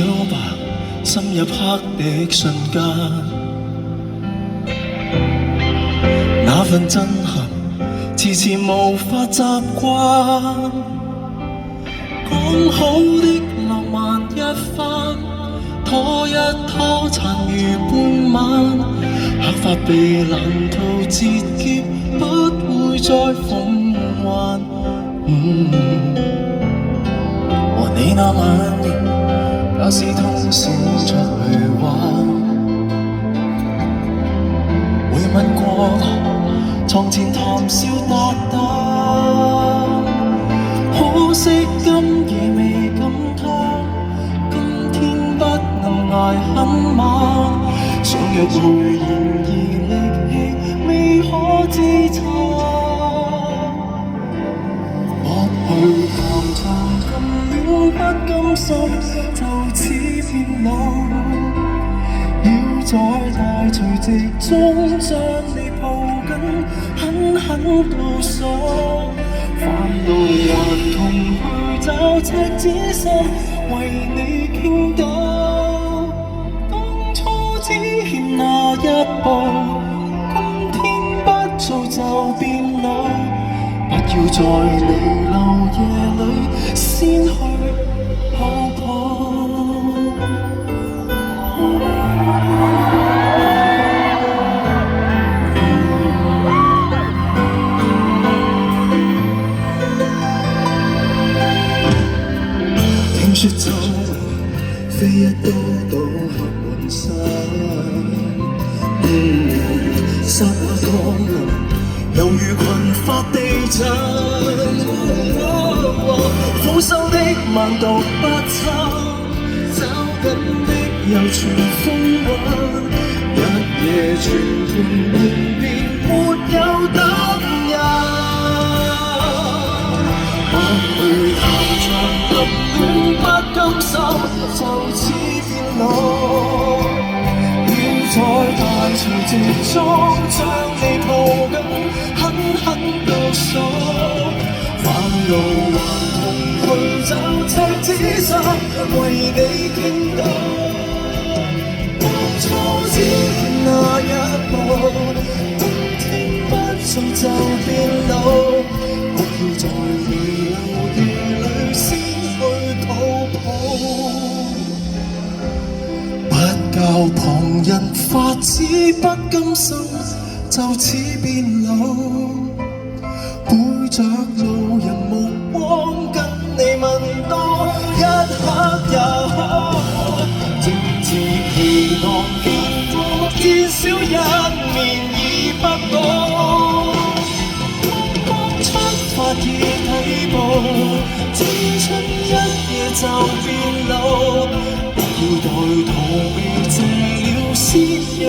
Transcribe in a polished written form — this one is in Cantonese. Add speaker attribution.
Speaker 1: 蒼白深入黑的瞬間，那份震撼遲遲無法習慣。講好的浪漫一番，拖一拖殘餘半晚，黑髮被難逃折劫，不會再逢還。和你那晚假使通宵出去玩，會吻過床前談笑達旦，可惜今夜未敢拖，今天不能捱很晚，想約會然而力氣未可支撐，不去談談咁遠不甘心，就此變老，要在大除夕中將你抱緊，狠狠倒數，煩惱還同去找赤子心，為你傾倒。當初只欠那一步，今天不做就變老，不要在彌留夜裏先去抱抱。聽說皺紋非一刀刀刻滿身，剎那降臨猶如群發地震，苦修的萬毒不侵，找緊的又全風韻，一夜全盤夢變，沒有答案。不去談場暗戀不甘心，就此變老，要在大除夕中將你抱緊，狠狠倒數，煩惱還同去找赤子心，為你傾倒。當初只欠那一步，今天不做就變老，不要在彌留夜裏先去抱抱，不教旁人發指不甘心，就此變老，背着路人目光跟你問多一刻也好，靜自期望見過，至少一面已不保。剛出發已睇步，青春一夜就變老，不要待荼蘼謝了先約。